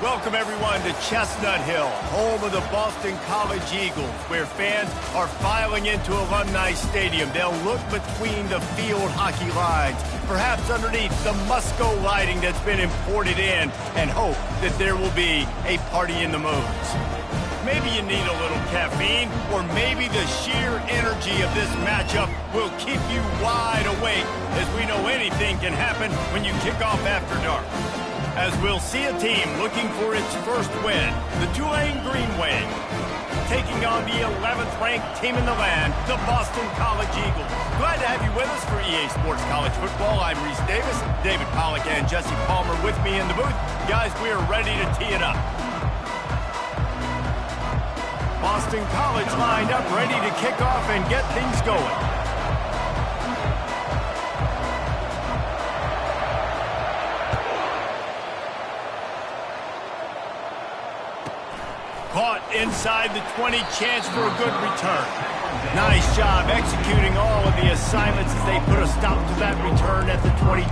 Welcome, everyone, to Chestnut Hill, home of the Boston College Eagles, where fans are filing into Alumni Stadium. They'll look between the field hockey lines, perhaps underneath the Musco lighting that's been imported in, and hope that there will be a party in the moves. Maybe you need a little caffeine, or maybe the sheer energy of this matchup will keep you wide awake, as we know anything can happen when you kick off after dark. As we'll see a team looking for its first win, the Tulane Green Wave, taking on the 11th-ranked team in the land, the Boston College Eagles. Glad to have you with us for EA Sports College Football. I'm Reese Davis, David Pollack and Jesse Palmer with me in the booth. Guys, we are ready to tee it up. Boston College lined up, ready to kick off and get things going. Caught inside the 20, chance for a good return. Nice job executing all of the assignments as they put a stop to that return at the 22.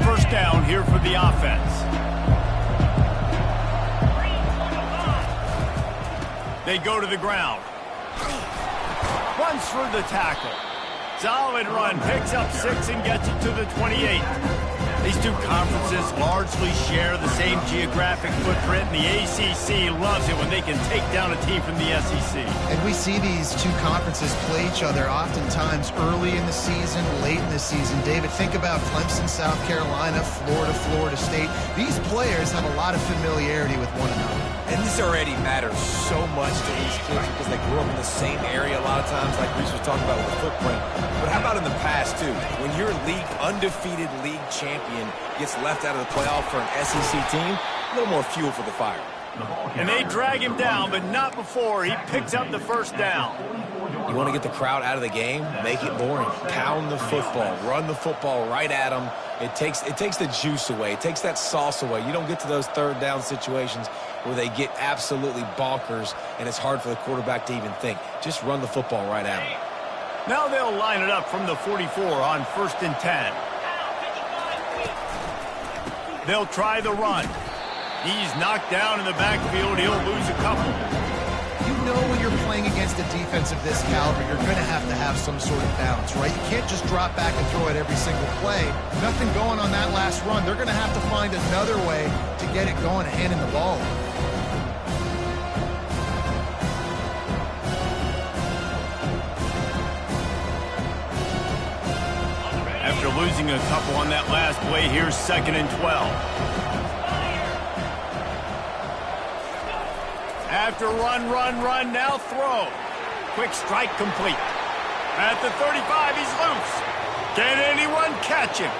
First down here for the offense. They go to the ground. Runs through the tackle. Solid run. Picks up 6 and gets it to the 28. These two conferences largely share the same geographic footprint, and the ACC loves it when they can take down a team from the SEC. And we see these two conferences play each other oftentimes early in the season, late in the season. David, think about Clemson, South Carolina, Florida, Florida State. These players have a lot of familiarity with one another. And this already matters so much to these kids because they grew up in the same area a lot of times, like Reese was talking about with the footprint. But how about in the past, too? When your undefeated league champion gets left out of the playoff for an SEC team, a little more fuel for the fire. And they drag him down, but not before he picks up the first down. You want to get the crowd out of the game? Make it boring. Pound the football. Run the football right at them. It takes the juice away. It takes that sauce away. You don't get to those third down situations where they get absolutely bonkers, and it's hard for the quarterback to even think. Just run the football right at them. Now they'll line it up from the 44 on 1st and 10. They'll try the run. He's knocked down in the backfield. He'll lose a couple. You know when you're playing against a defense of this caliber, you're going to have some sort of balance, right? You can't just drop back and throw it every single play. Nothing going on that last run. They're going to have to find another way to get it going and handing the ball. After losing a couple on that last play, here's 2nd and 12. After run, now throw. Quick strike complete. At the 35, he's loose. Can anyone catch him?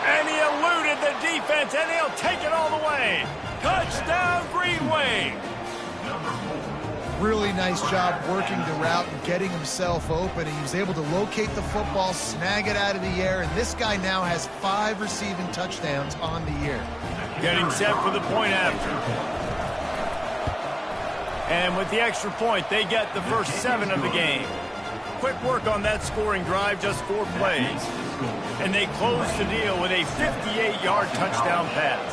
And he eluded the defense, and he'll take it all the way. Touchdown, Green Wave. Really nice job working the route and getting himself open. He was able to locate the football, snag it out of the air, and this guy now has 5 receiving touchdowns on the year. Getting set for the point after. And with the extra point, they get the first 7 of the game. Quick work on that scoring drive, just 4 plays. And they close the deal with a 58-yard touchdown pass.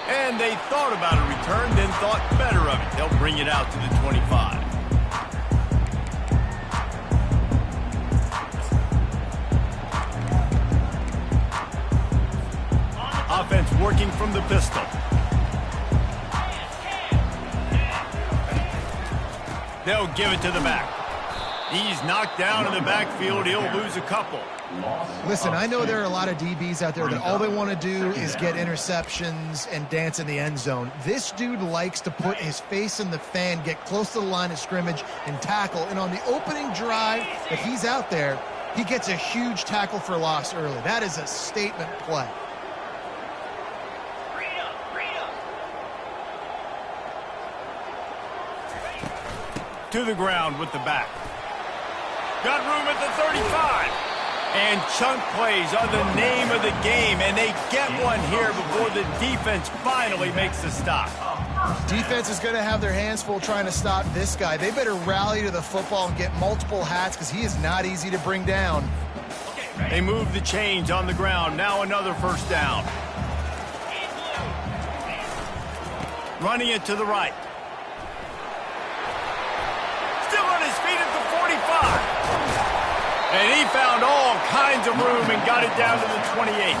And they thought about a return, then thought better of it. They'll bring it out to the 25. Offense working from the pistol. They'll give it to the back. He's knocked down in the backfield. He'll lose a couple. Listen, I know there are a lot of DBs out there that all they want to do is get interceptions and dance in the end zone. This dude likes to put his face in the fan, get close to the line of scrimmage, and tackle. And on the opening drive that he's out there, he gets a huge tackle for loss early. That is a statement play. To the ground with the back. Got room at the 35. And chunk plays are the name of the game, and they get one here before the defense finally makes the stop. Defense is going to have their hands full trying to stop this guy. They better rally to the football and get multiple hats because he is not easy to bring down. They move the chains on the ground. Now another first down. Running it to the right. Still on his feet at the 45. And he found all kinds of room and got it down to the 28.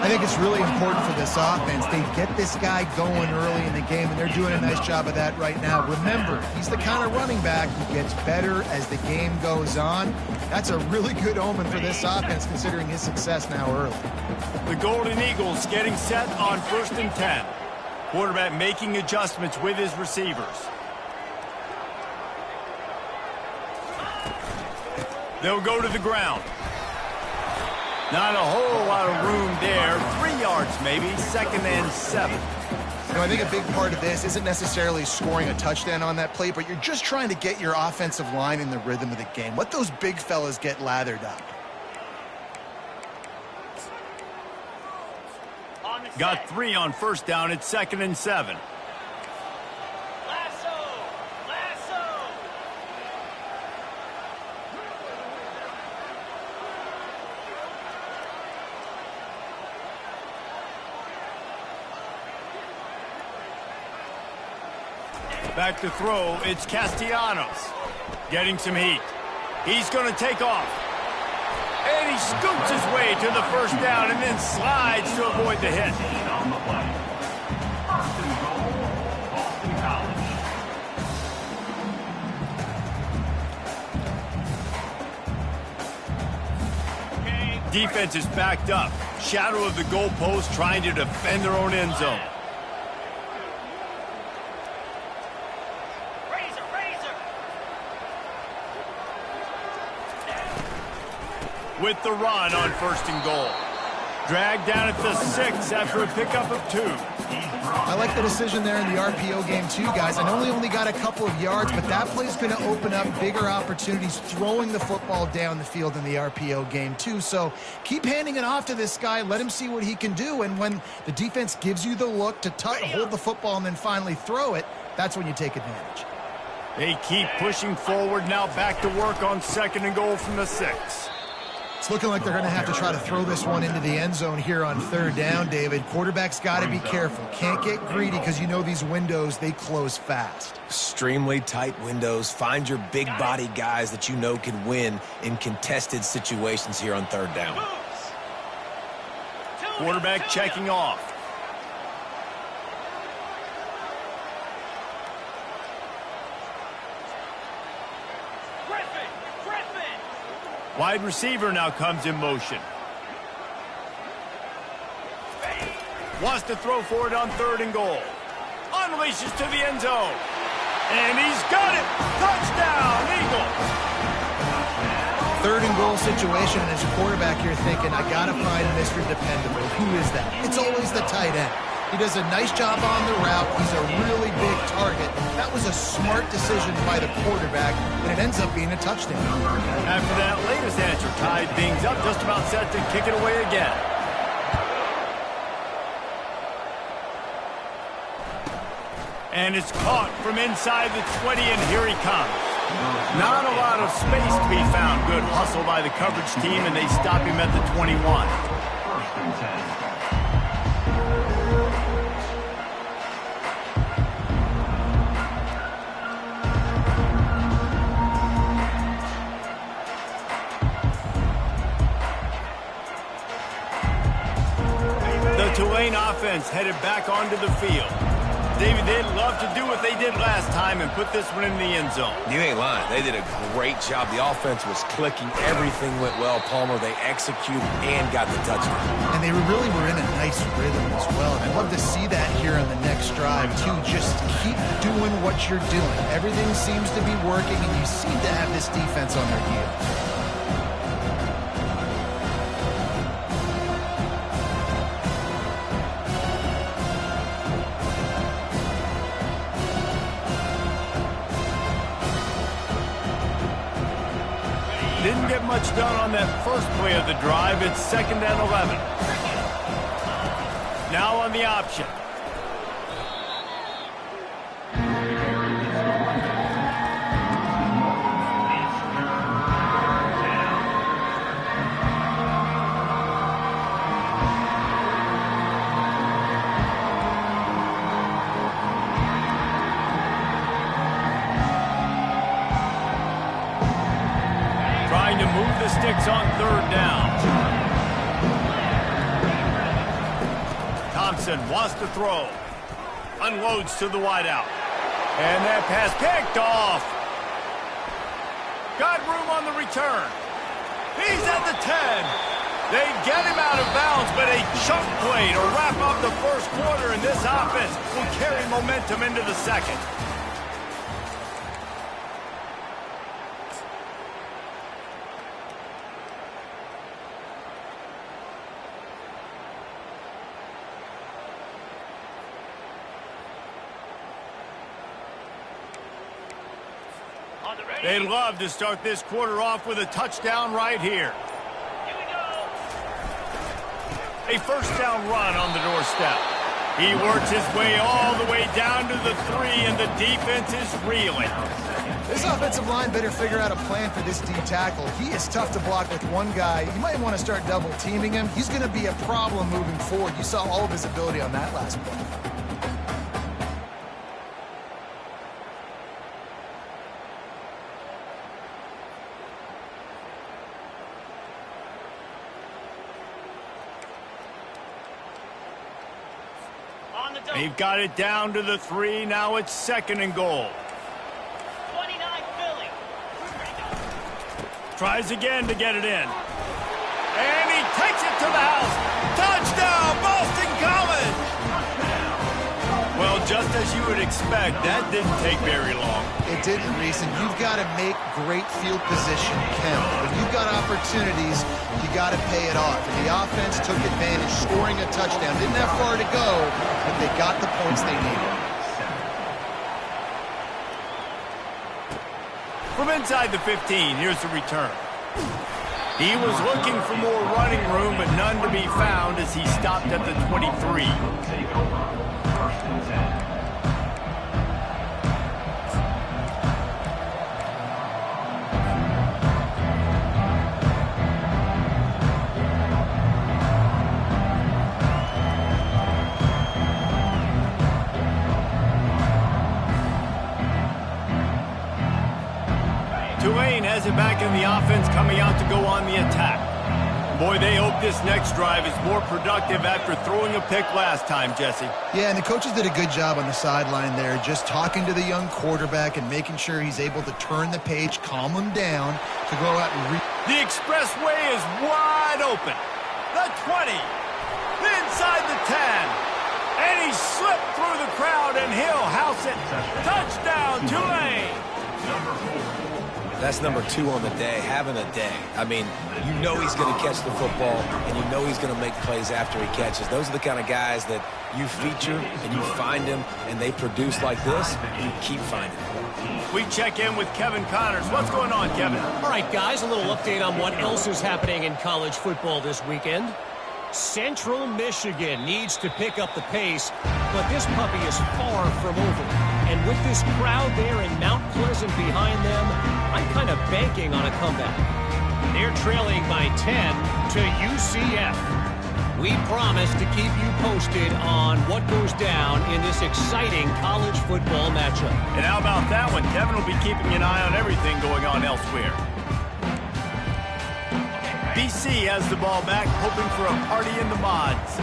I think it's really important for this offense. They get this guy going early in the game, and they're doing a nice job of that right now. Remember, he's the kind of running back who gets better as the game goes on. That's a really good omen for this offense, considering his success now early. The Golden Eagles getting set on 1st and 10. Quarterback making adjustments with his receivers. They'll go to the ground. Not a whole lot of room there. 3 yards maybe, 2nd and 7. You know, I think a big part of this isn't necessarily scoring a touchdown on that play, but you're just trying to get your offensive line in the rhythm of the game. Let those big fellas get lathered up. Got 3 on 1st down. It's 2nd and 7. Back to throw, it's Castellanos. Getting some heat. He's going to take off. And he scoots his way to the 1st down and then slides to avoid the hit. Defense is backed up. Shadow of the goalpost trying to defend their own end zone. With the run on 1st and goal. Dragged down at the 6 after a pickup of 2. I like the decision there in the RPO game too, guys. I know he only got a couple of yards, but that play's going to open up bigger opportunities throwing the football down the field in the RPO game too. So keep handing it off to this guy. Let him see what he can do. And when the defense gives you the look to hold the football and then finally throw it, that's when you take advantage. They keep pushing forward. Now back to work on 2nd and goal from the 6. It's looking like they're going to have to try to throw this one into the end zone here on 3rd down, David. Quarterback's got to be careful. Can't get greedy because you know these windows, they close fast. Extremely tight windows. Find your big body guys that you know can win in contested situations here on 3rd down. Quarterback checking off. Wide receiver now comes in motion. Wants to throw for it on 3rd and goal. Unleashes to the end zone. And he's got it. Touchdown, Eagles. 3rd and goal situation, and as a quarterback, you're thinking, I got to find Mr. Dependable. Who is that? It's always the tight end. He does a nice job on the route. He's a really big target. That was a smart decision by the quarterback, and it ends up being a touchdown. After that latest answer tied things up, just about set to kick it away again. And it's caught from inside the 20, and here he comes. Not a lot of space to be found. Good hustle by the coverage team, and they stop him at the 21. Tulane offense headed back onto the field. David, they'd love to do what they did last time and put this one in the end zone. You ain't lying. They did a great job. The offense was clicking. Everything went well. Palmer, they executed and got the touchdown. And they really were in a nice rhythm as well. And I'd love to see that here on the next drive, too. Just keep doing what you're doing. Everything seems to be working, and you seem to have this defense on their heels. Didn't get much done on that first play of the drive. It's 2nd and 11. Now on the option. To move the sticks on 3rd down. Thompson wants to throw. Unloads to the wideout. And that pass picked off. Got room on the return. He's at the 10. They get him out of bounds, but a chunk play to wrap up the first quarter, and this offense will carry momentum into the second. They'd love to start this quarter off with a touchdown right here. A first down run on the doorstep. He works his way all the way down to the 3, and the defense is reeling. This offensive line better figure out a plan for this D tackle. He is tough to block with one guy. You might want to start double teaming him. He's going to be a problem moving forward. You saw all of his ability on that last play. They've got it down to the 3. Now it's 2nd and goal. 29 Philly. Tries again to get it in. And he takes it to the house. Touchdown, Boston College! Well, just as you would expect, that didn't take very long. It didn't, Reese, and you've got to make great field position count. When you've got opportunities, you got to pay it off. And the offense took advantage, scoring a touchdown. Didn't have far to go, but they got the points they needed. From inside the 15, here's the return. He was looking for more running room, but none to be found as he stopped at the 23. Tulane has it back in the offense, coming out to go on the attack. Boy, they hope this next drive is more productive after throwing a pick last time, Jesse. Yeah, and the coaches did a good job on the sideline there, just talking to the young quarterback and making sure he's able to turn the page, calm him down to go out and The expressway is wide open. The 20, inside the 10, and he slipped through the crowd, and he'll house it. Touchdown, Tulane. That's number 2 on the day, having a day. I mean, you know he's going to catch the football, and you know he's going to make plays after he catches. Those are the kind of guys that you feature, and you find them, and they produce like this, you keep finding them. We check in with Kevin Connors. What's going on, Kevin? All right, guys, a little update on what else is happening in college football this weekend. Central Michigan needs to pick up the pace, but this puppy is far from over. And with this crowd there in Mount Pleasant behind them, I'm kind of banking on a comeback. They're trailing by 10 to UCF. We promise to keep you posted on what goes down in this exciting college football matchup. And how about that one? Kevin will be keeping an eye on everything going on elsewhere. BC has the ball back, hoping for a party in the mods.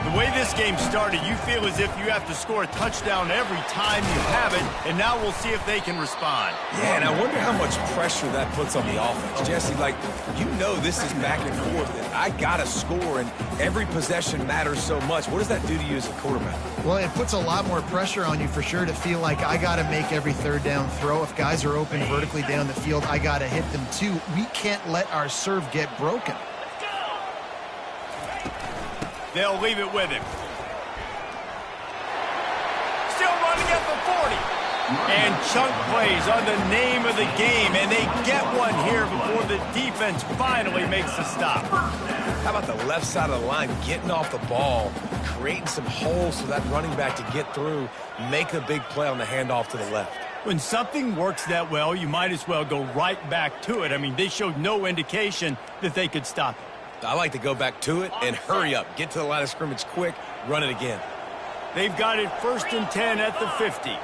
The way this game started, you feel as if you have to score a touchdown every time you have it, and now we'll see if they can respond. Yeah, and I wonder how much pressure that puts on the offense. Jesse, like, you know this is back and forth, and I got to score, and every possession matters so much. What does that do to you as a quarterback? Well, it puts a lot more pressure on you for sure to feel like I got to make every third down throw. If guys are open vertically down the field, I got to hit them too. We can't let our serve get broken. They'll leave it with him. Still running at the 40. And chunk plays are the name of the game, and they get one here before the defense finally makes the stop. How about the left side of the line getting off the ball, creating some holes for that running back to get through, make a big play on the handoff to the left. When something works that well, you might as well go right back to it. I mean, they showed no indication that they could stop it. I like to go back to it and hurry up. Get to the line of scrimmage quick, run it again. They've got it 1st and 10 at the 50.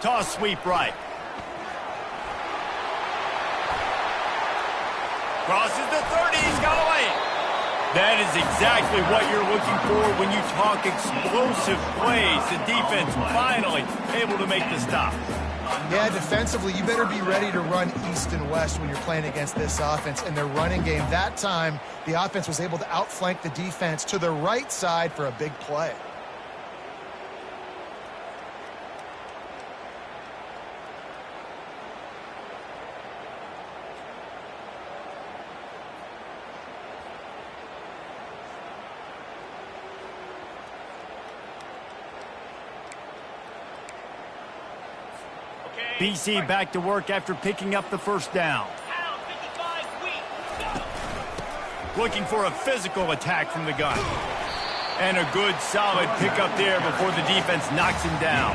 Toss sweep right. Crosses the 30, he's got away. That is exactly what you're looking for when you talk explosive plays. The defense finally able to make the stop. Yeah, defensively, you better be ready to run east and west when you're playing against this offense. And their running game, that time, the offense was able to outflank the defense to the right side for a big play. BC back to work after picking up the 1st down. Looking for a physical attack from the gun. And a good, solid pickup there before the defense knocks him down.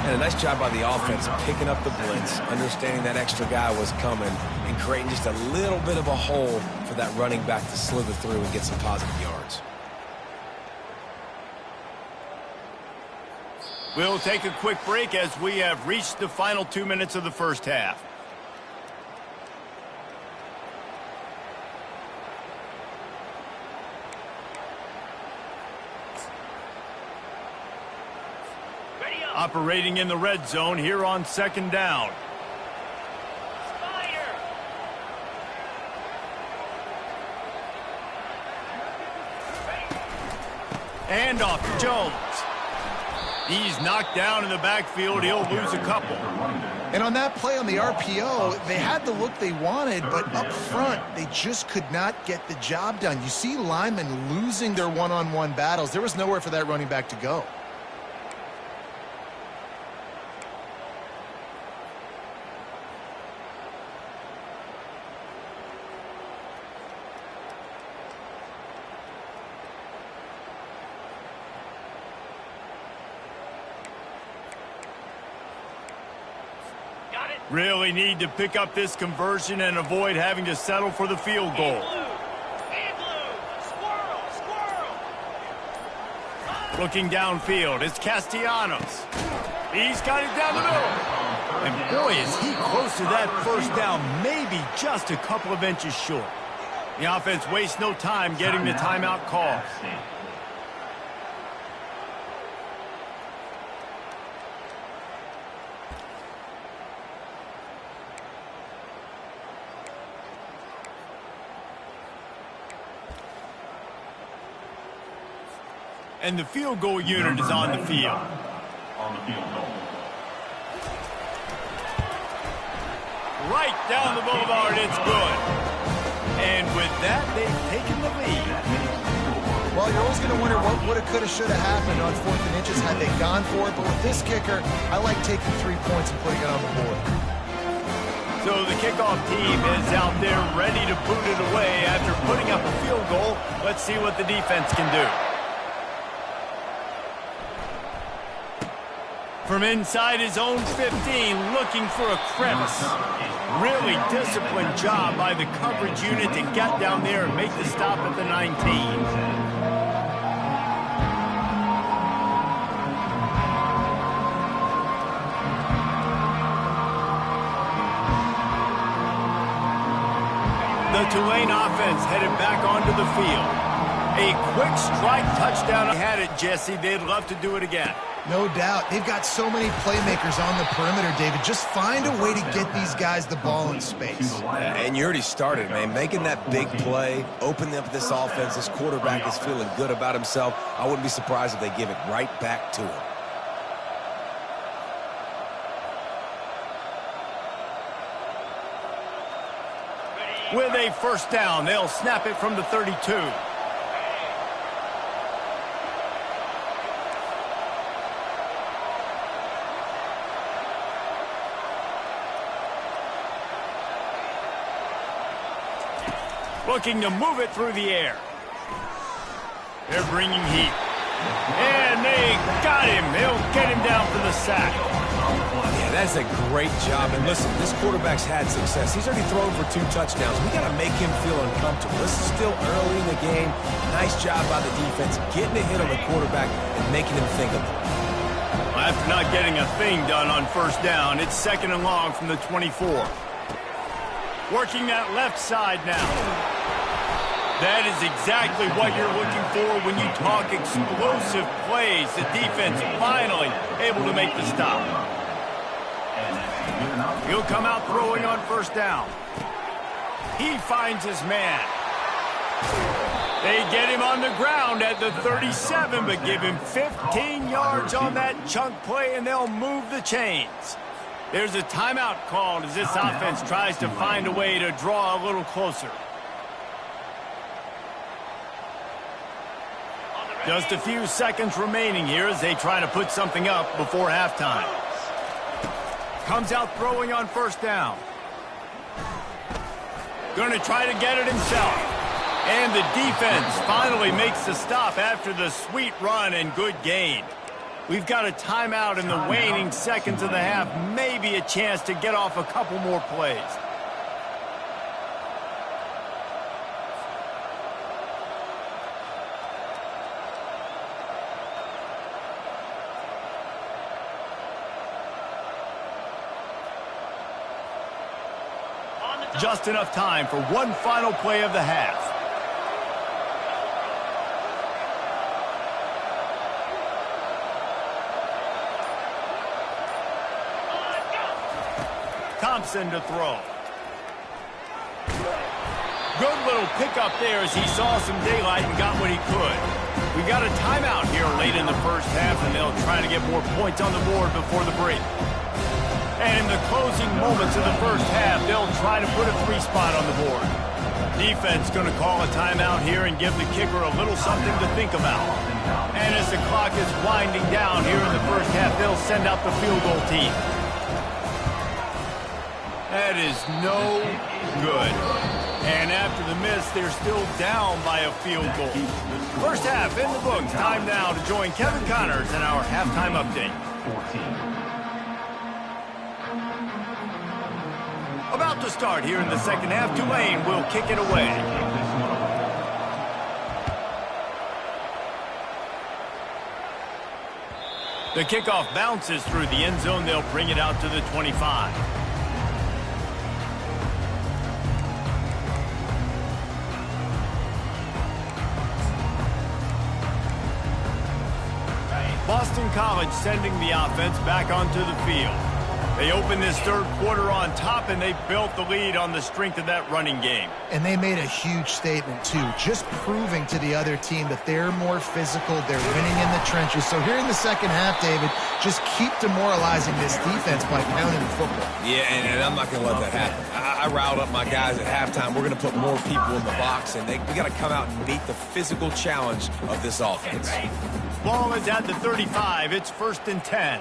And a nice job by the offense picking up the blitz, understanding that extra guy was coming, and creating just a little bit of a hole for that running back to slither through and get some positive yards. We'll take a quick break as we have reached the final 2 minutes of the 1st half. Operating in the red zone here on 2nd down. And off to Jones. He's knocked down in the backfield. He'll lose a couple. And on that play on the RPO, they had the look they wanted, but up front, they just could not get the job done. You see linemen losing their one-on-one battles. There was nowhere for that running back to go. Really need to pick up this conversion and avoid having to settle for the field goal. Looking downfield, it's Castellanos. He's got it down the middle. And boy, is he close to that 1st down, maybe just a couple of inches short. The offense wastes no time getting the timeout call. And the field goal unit is on the field. Right down the boulevard, it's good. And with that, they've taken the lead. Well, you're always going to wonder what woulda, coulda, shoulda happened on 4th and inches had they gone for it. But with this kicker, I like taking 3 points and putting it on the board. So the kickoff team is out there ready to boot it away after putting up a field goal. Let's see what the defense can do. From inside his own 15, looking for a crevice. Really disciplined job by the coverage unit to get down there and make the stop at the 19. The Tulane offense headed back onto the field. A quick strike touchdown. They had it, Jesse. They'd love to do it again. No doubt. They've got so many playmakers on the perimeter, David. Just find a way to get these guys the ball in space. And you already started, man. Making that big play, opening up this offense. This quarterback is feeling good about himself. I wouldn't be surprised if they give it right back to him. a first down. They'll snap it from the 32. Looking to move it through the air. They're bringing heat. And they got him. They'll get him down for the sack. Yeah, that's a great job. And listen, this quarterback's had success. He's already thrown for 2 touchdowns. We got to make him feel uncomfortable. This is still early in the game. Nice job by the defense, getting a hit on the quarterback and making him think of it. Well, after not getting a thing done on first down, it's 2nd and long from the 24. Working that left side now. That is exactly what you're looking for when you talk explosive plays. The defense finally able to make the stop. He'll come out throwing on first down. He finds his man. They get him on the ground at the 37, but give him 15 yards on that chunk play, and they'll move the chains. There's a timeout called as this offense tries to find a way to draw a little closer. Just a few seconds remaining here as they try to put something up before halftime. Comes out throwing on first down. Going to try to get it himself. And the defense finally makes the stop after the sweet run and good gain. We've got a timeout in the waning seconds of the half. Maybe a chance to get off a couple more plays. Just enough time for one final play of the half. Thompson to throw. Good little pickup there as he saw some daylight and got what he could. We got a timeout here late in the first half, and they'll try to get more points on the board before the break. And in the closing moments of the first half, they'll try to put a 3 spot on the board. Defense going to call a timeout here and give the kicker a little something to think about. And as the clock is winding down here in the first half, they'll send out the field goal team. That is no good. And after the miss, they're still down by a field goal. First half in the books. Time now to join Kevin Connors in our halftime update. About to start here in the second half. Tulane will kick it away. The kickoff bounces through the end zone. They'll bring it out to the 25. Boston College sending the offense back onto the field. They open this third quarter on top, and they built the lead on the strength of that running game. And they made a huge statement, too, just proving to the other team that they're more physical, they're winning in the trenches. So here in the second half, David, just keep demoralizing this defense by pounding the football. Yeah, and I'm not going to let that happen. I riled up my guys at halftime. We're going to put more people in the box, and we got to come out and meet the physical challenge of this offense. Ball is at the 35. It's 1st and 10.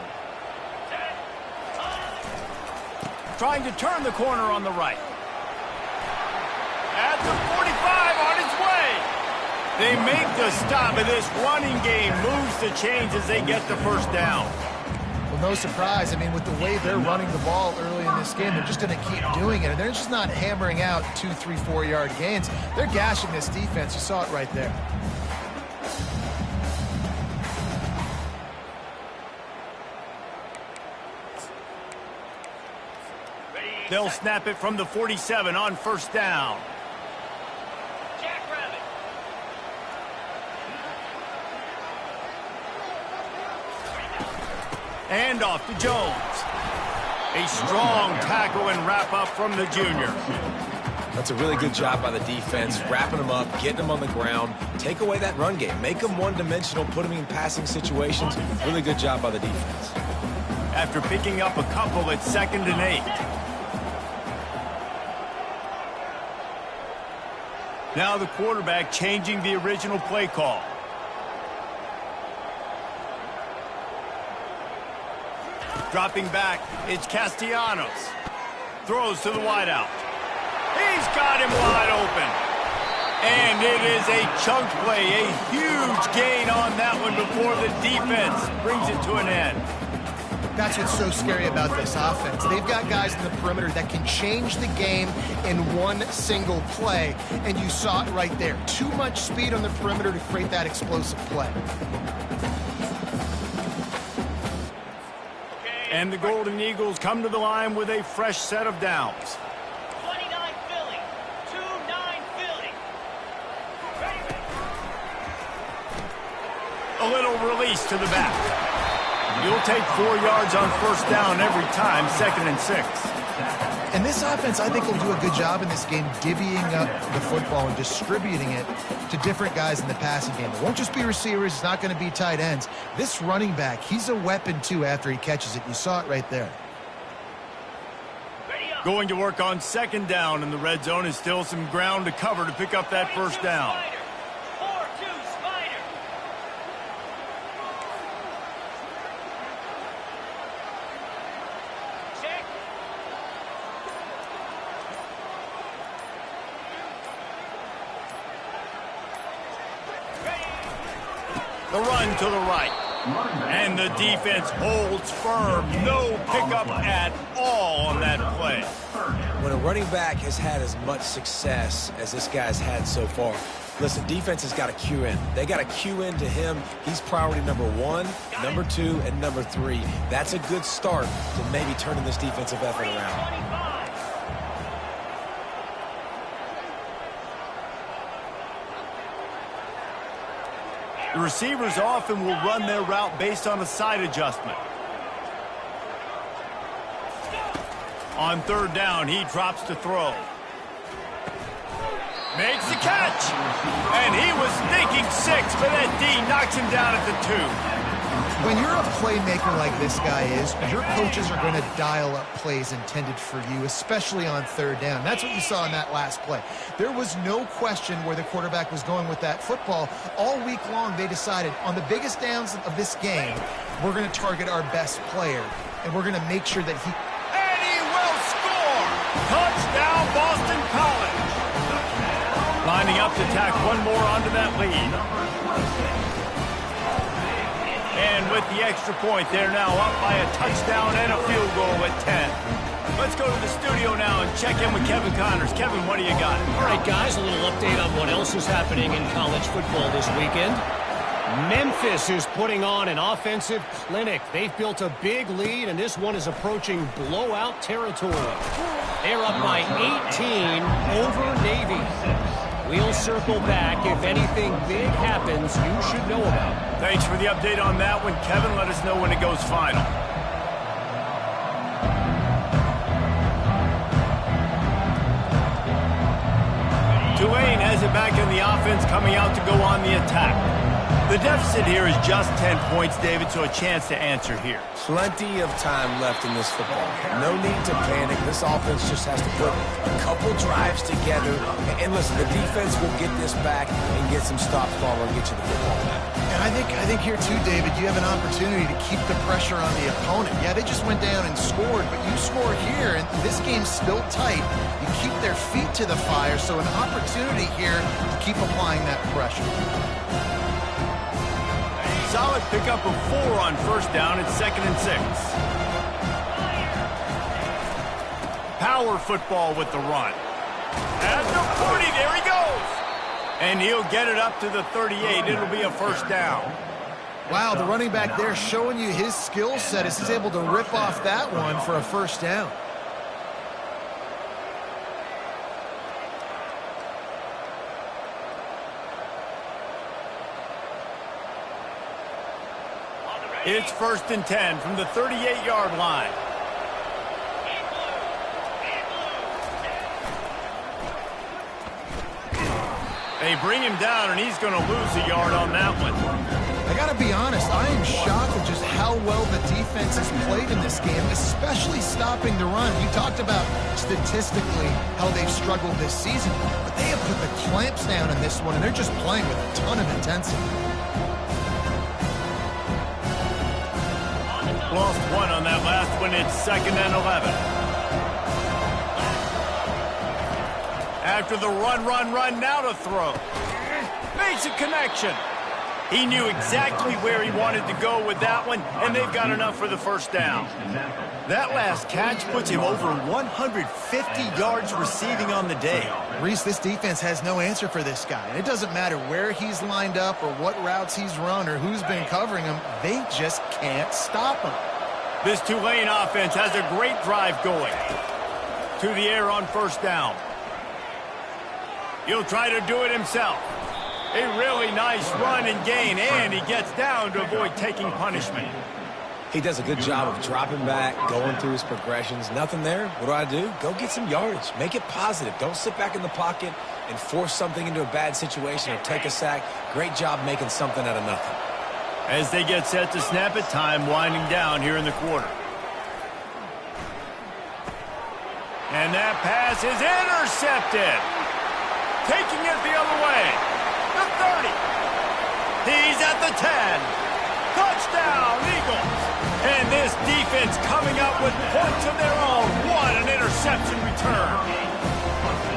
Trying to turn the corner on the right. At the 45, on its way. They make the stop, and this running game moves the chains as they get the first down. Well, no surprise. I mean, with the way they're running the ball early in this game, they're just going to keep doing it. And they're just not hammering out 2, 3, 4-yard gains. They're gashing this defense. You saw it right there. They'll snap it from the 47 on first down. And off to Jones. A strong tackle and wrap up from the junior. That's a really good job by the defense, wrapping them up, getting them on the ground, take away that run game, make them one-dimensional, put them in passing situations. Really good job by the defense. After picking up a couple, it's 2nd and 8. Now the quarterback changing the original play call. Dropping back, it's Castellanos. Throws to the wideout. He's got him wide open. And it is a chunk play, a huge gain on that one before the defense brings it to an end. That's what's so scary about this offense. They've got guys in the perimeter that can change the game in one single play, and you saw it right there. Too much speed on the perimeter to create that explosive play. And the Golden Eagles come to the line with a fresh set of downs. 29 Philly, 2-9 Philly. A little release to the back. You'll take 4 yards on first down every time, 2nd and 6. And this offense, I think, will do a good job in this game divvying up the football and distributing it to different guys in the passing game. It won't just be receivers. It's not going to be tight ends. This running back, he's a weapon, too, after he catches it. You saw it right there. Going to work on 2nd down in the red zone is still some ground to cover to pick up that first down. 4-2 Spider. Check. The run to the right. And the defense holds firm. No pickup at all on that play. When a running back has had as much success as this guy's had so far, listen, defense has got to cue in. They got to cue in to him. He's priority number 1, number 2, and number 3. That's a good start to maybe turning this defensive effort around. The receivers often will run their route based on a side adjustment. On 3rd down, he drops to throw. Makes the catch. And he was thinking 6, but that D knocks him down at the 2. When you're a playmaker like this guy is, your coaches are going to dial up plays intended for you, especially on 3rd down. That's what you saw in that last play. There was no question where the quarterback was going with that football. All week long, they decided on the biggest downs of this game, we're going to target our best player, and we're going to make sure that he... And he will score! Touchdown, Boston College! Lining up to tack one more onto that lead. And with the extra point, they're now up by a touchdown and a field goal at 10. Let's go to the studio now and check in with Kevin Connors. Kevin, what do you got? All right, guys, a little update on what else is happening in college football this weekend. Memphis is putting on an offensive clinic. They've built a big lead, and this one is approaching blowout territory. They're up by 18 over Navy. We'll circle back. If anything big happens, you should know about it. Thanks for the update on that one, Kevin. Let us know when it goes final. Tulane has it back in the offense, coming out to go on the attack. The deficit here is just 10 points, David, so a chance to answer here. Plenty of time left in this football. No need to panic. This offense just has to put a couple drives together. And listen, the defense will get this back and get some stops following and get you the football back. And I think here too, David, you have an opportunity to keep the pressure on the opponent. Yeah, they just went down and scored, but you score here, and this game's still tight. You keep their feet to the fire, so an opportunity here to keep applying that pressure. Solid pickup of 4 on first down. It's 2nd and 6. Power football with the run. At the 40, there he goes. And he'll get it up to the 38. It'll be a first down. Wow, the running back there showing you his skill set as he's able to rip off that one for a first down. It's 1st and 10 from the 38-yard line. They bring him down, and he's going to lose a yard on that one. I got to be honest, I am shocked at just how well the defense has played in this game, especially stopping the run. You talked about statistically how they've struggled this season, but they have put the clamps down in this one, and they're just playing with a ton of intensity. Lost one on that last one. It's 2nd and 11. After the run, now to throw. Makes a connection. He knew exactly where he wanted to go with that one, and they've got enough for the first down. That last catch puts him over 150 yards receiving on the day. Reese, this defense has no answer for this guy. And it doesn't matter where he's lined up or what routes he's run or who's been covering him. They just can't stop him. This Tulane offense has a great drive going. To the air on first down. He'll try to do it himself. A really nice run and gain, and he gets down to avoid taking punishment. He does a good job of dropping back, going through his progressions. Nothing there. What do? Go get some yardage. Make it positive. Don't sit back in the pocket and force something into a bad situation or take a sack. Great job making something out of nothing. As they get set to snap it, time winding down here in the quarter. And that pass is intercepted. Taking it the other way. The 30. He's at the 10. Touchdown, Eagles. And this defense coming up with points of their own. What an interception return.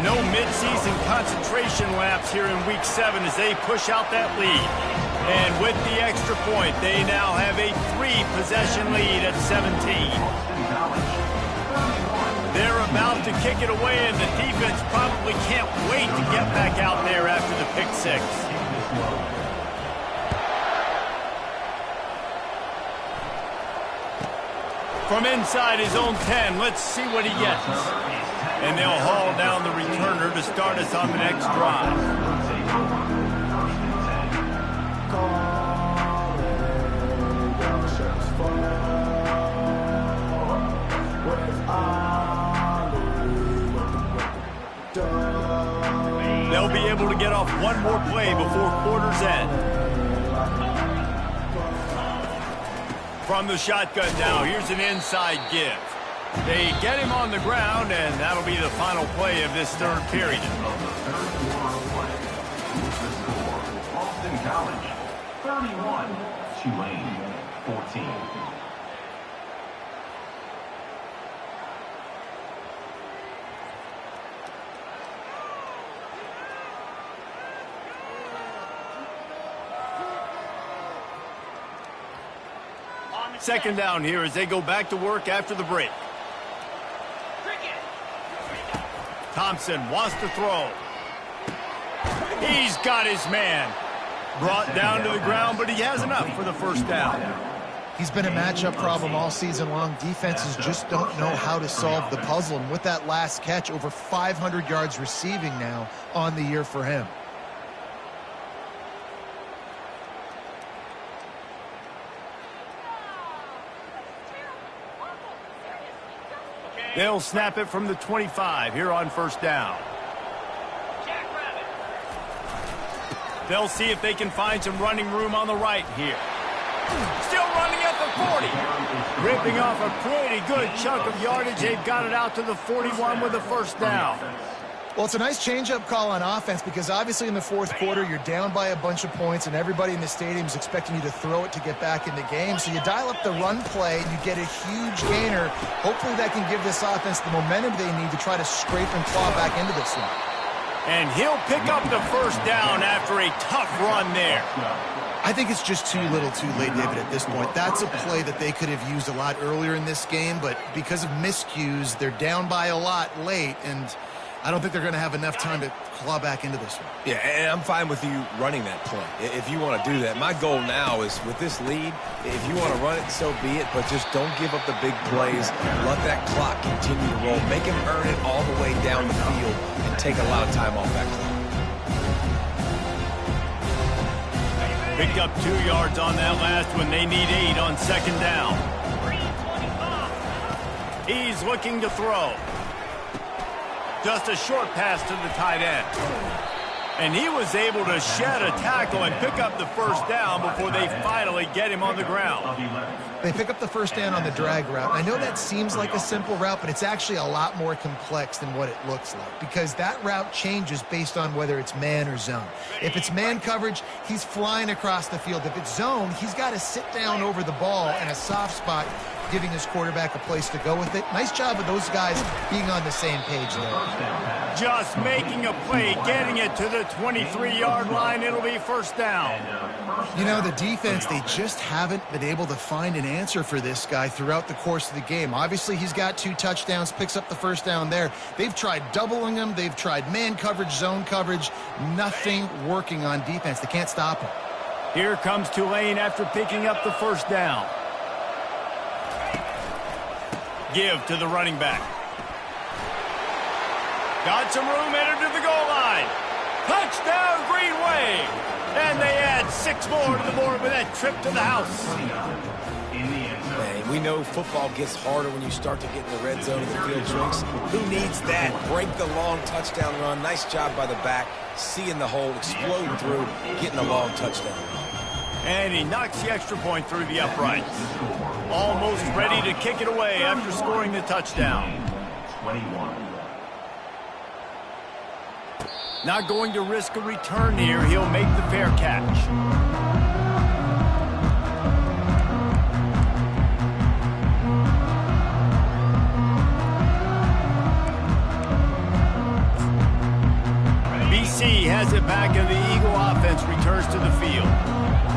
No midseason concentration laps here in Week 7 as they push out that lead. And with the extra point, they now have a 3-possession lead at 17. They're about to kick it away, and the defense probably can't wait to get back out there after the pick six. From inside his own 10, let's see what he gets. And they'll haul down the returner to start us on the next drive. They'll be able to get off one more play before quarter's end. From the shotgun now, here's an inside give. They get him on the ground, and that'll be the final play of this third period. Boston College, 31, Tulane, 14. Second down here as they go back to work after the break. Thompson wants to throw. He's got his man. Brought down to the ground, but he has enough for the first down. He's been a matchup problem all season long. Defenses just don't know how to solve the puzzle. And with that last catch, over 500 yards receiving now on the year for him. They'll snap it from the 25 here on first down. They'll see if they can find some running room on the right here. Still running at the 40. Ripping off a pretty good chunk of yardage. They've got it out to the 41 with the first down. Well, it's a nice change-up call on offense because obviously in the fourth quarter, you're down by a bunch of points and everybody in the stadium is expecting you to throw it to get back in the game. So you dial up the run play and you get a huge gainer. Hopefully that can give this offense the momentum they need to try to scrape and claw back into this one. And he'll pick up the first down after a tough run there. I think it's just too little too late, David, at this point. That's a play that they could have used a lot earlier in this game, but because of miscues, they're down by a lot late, and I don't think they're going to have enough time to claw back into this one. Yeah, and I'm fine with you running that play if you want to do that. My goal now is with this lead, if you want to run it, so be it, but just don't give up the big plays. Let that clock continue to roll. Make him earn it all the way down the field and take a lot of time off that clock. Picked up 2 yards on that last one. They need 8 on second down. He's looking to throw. Just a short pass to the tight end. And he was able to shed a tackle and pick up the first down before they finally get him on the ground. They pick up the first down on the drag route. I know that seems like a simple route, but it's actually a lot more complex than what it looks like because that route changes based on whether it's man or zone. If it's man coverage, he's flying across the field. If it's zone, he's got to sit down over the ball in a soft spot, giving his quarterback a place to go with it. Nice job of those guys being on the same page there. Just making a play, getting it to the 23-yard line. It'll be first down. You know, the defense, they just haven't been able to find an answer for this guy throughout the course of the game. Obviously, he's got 2 touchdowns, picks up the first down there. They've tried doubling him. They've tried man coverage, zone coverage. Nothing working on defense. They can't stop him. Here comes Tulane after picking up the first down. Give to the running back. Got some room, headed to the goal line. Touchdown, Green Wave. And they add 6 more to the board with that trip to the house. Man, we know football gets harder when you start to get in the red zone and the field shrinks. Who needs that? Break the long touchdown run. Nice job by the back. Seeing the hole, exploding through, getting a long touchdown. And he knocks the extra point through the uprights. Almost ready to kick it away after scoring the touchdown. 21. Not going to risk a return here. He'll make the fair catch. BC has it back and the Eagle offense returns to the field.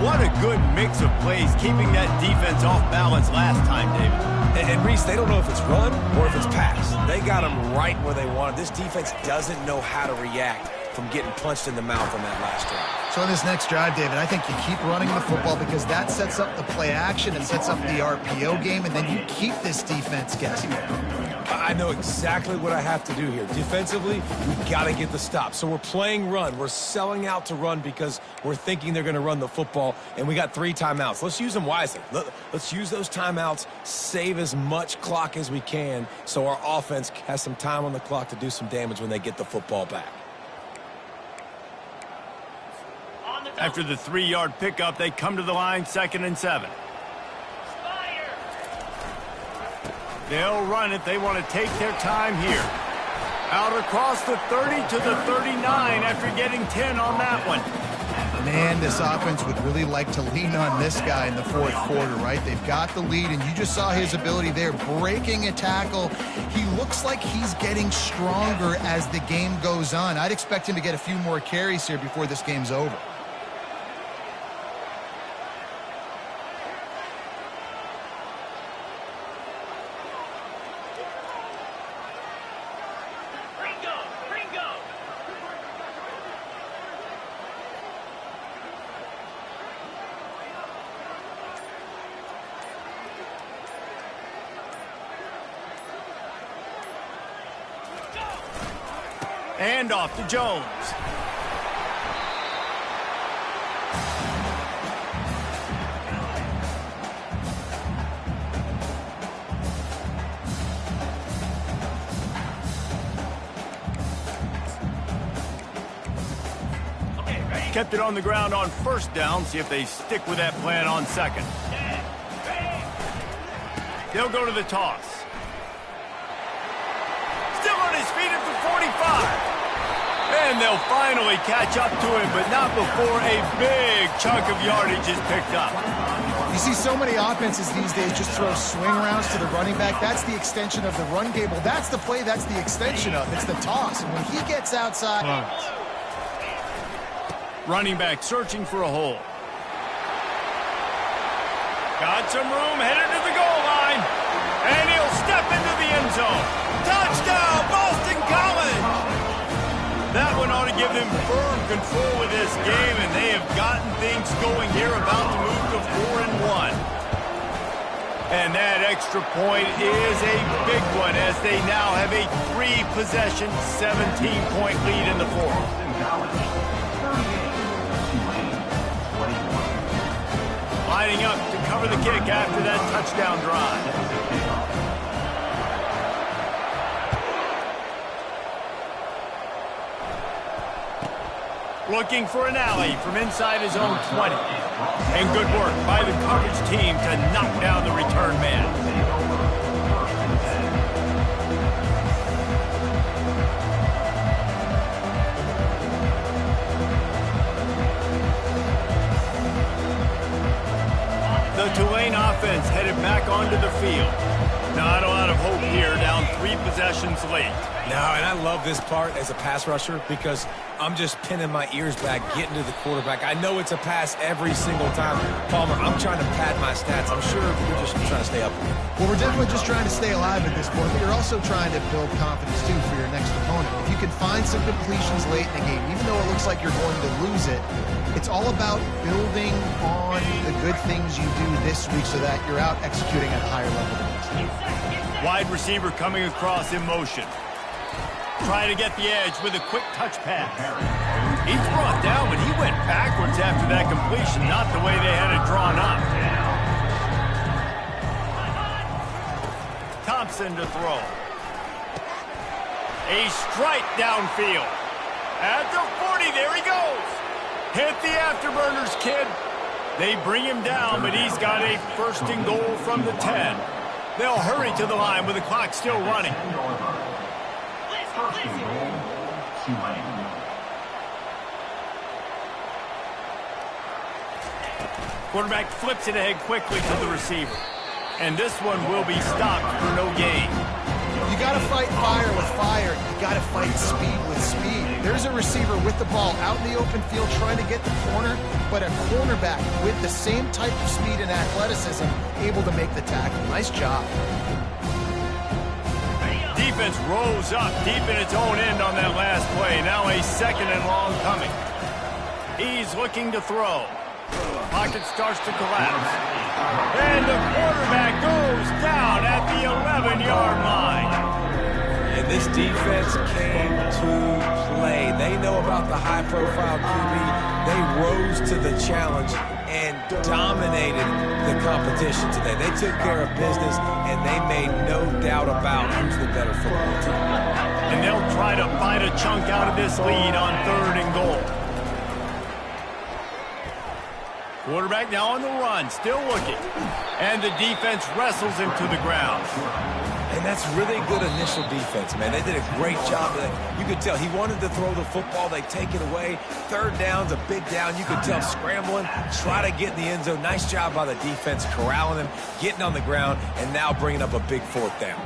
What a good mix of plays, keeping that defense off balance last time, David. And Reese, they don't know if it's run or if it's pass. They got them right where they wanted. This defense doesn't know how to react from getting punched in the mouth on that last drive. So in this next drive, David, I think you keep running the football because that sets up the play action and sets up the RPO game, and then you keep this defense guessing. I know exactly what I have to do here. Defensively, we've got to get the stop. So we're playing run. We're selling out to run because we're thinking they're going to run the football, and we got 3 timeouts. Let's use them wisely. Let's use those timeouts, save as much clock as we can so our offense has some time on the clock to do some damage when they get the football back. After the 3-yard pickup, they come to the line, 2nd and 7. They'll run it. They want to take their time here. Out across the 30 to the 39 after getting 10 on that one. Man, this offense would really like to lean on this guy in the 4th quarter, right? They've got the lead, and you just saw his ability there, breaking a tackle. He looks like he's getting stronger as the game goes on. I'd expect him to get a few more carries here before this game's over. And off to Jones. Kept it on the ground on 1st down. See if they stick with that plan on 2nd. They'll go to the toss. Still on his feet at the 45. And they'll finally catch up to him, but not before a big chunk of yardage is picked up. You see so many offenses these days just throw swing routes to the running back. That's the extension of the run game. Well, that's the play that's the extension of. It's the toss. And when he gets outside... Running back searching for a hole. Got some room, headed to the goal line. And he'll step into the end zone. Touchdown, Boston College! That one ought to give them firm control of this game, and they have gotten things going here, about to move to 4-1. And that extra point is a big one, as they now have a 3-possession, 17-point lead in the 4th. Lining up to cover the kick after that touchdown drive. Looking for an alley from inside his own 20. And good work by the coverage team to knock down the return man. The Tulane offense headed back onto the field. Not a lot of hope here, down 3 possessions late. No, and I love this part as a pass rusher because I'm just pinning my ears back, getting to the quarterback. I know it's a pass every single time. Palmer, I'm trying to pad my stats. I'm sure you're just trying to stay up. Well, we're definitely just trying to stay alive at this point, but you're also trying to build confidence, too, for your next opponent. If you can find some completions late in the game, even though it looks like you're going to lose it, it's all about building on the good things you do this week so that you're out executing at a higher level than next. Wide receiver coming across in motion. Trying to get the edge with a quick touch pass. He's brought down, but he went backwards after that completion, not the way they had it drawn up. Thompson to throw. A strike downfield. At the 40, there he goes. Hit the afterburners, kid. They bring him down, but he's got a 1st and goal from the 10. They'll hurry to the line with the clock still running. Quarterback flips it ahead quickly to the receiver. And this one will be stopped for no gain. You got to fight fire with fire. You got to fight speed with speed. There's a receiver with the ball out in the open field trying to get the corner, but a cornerback with the same type of speed and athleticism able to make the tackle. Nice job. Defense rose up deep in its own end on that last play. Now a 2nd and long coming. He's looking to throw. Pocket starts to collapse. And the quarterback goes down at the 11-yard line. And this defense came to play. They know about the high-profile QB. They rose to the challenge and dominated the competition today. They took care of business, and they made no doubt about who's the better football team. And they'll try to fight a chunk out of this lead on 3rd and goal. Quarterback now on the run, still looking. And the defense wrestles him to the ground. And that's really good initial defense, man. They did a great job of that. You could tell he wanted to throw the football. They take it away. 3rd down's a big down. You could tell scrambling, try to get in the end zone. Nice job by the defense, corralling him, getting on the ground, and now bringing up a big 4th down.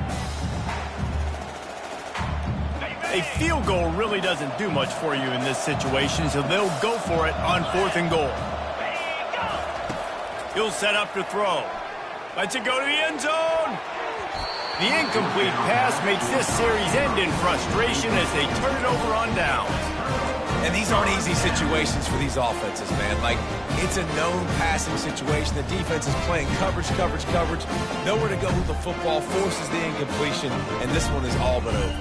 A field goal really doesn't do much for you in this situation, so they'll go for it on 4th and goal. He'll set up to throw. Lets it go to the end zone. The incomplete pass makes this series end in frustration as they turn it over on downs. And these aren't easy situations for these offenses, man. Like, it's a known passing situation. The defense is playing coverage. Nowhere to go with the football, forces the incompletion, and this one is all but over.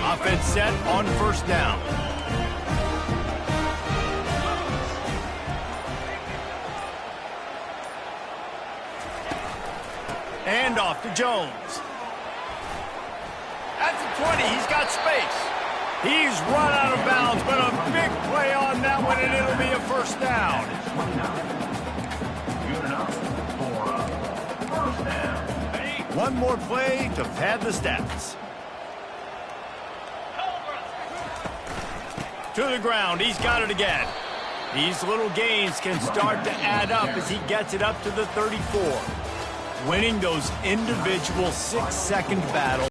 Offense set on 1st down. And off to Jones. At the 20, he's got space. He's run out of bounds, but a big play on that one, and it'll be a 1st down. Good enough for a 1st down. One more play to pad the stats. To the ground, he's got it again. These little gains can start to add up as he gets it up to the 34. Winning those individual 6-second battles.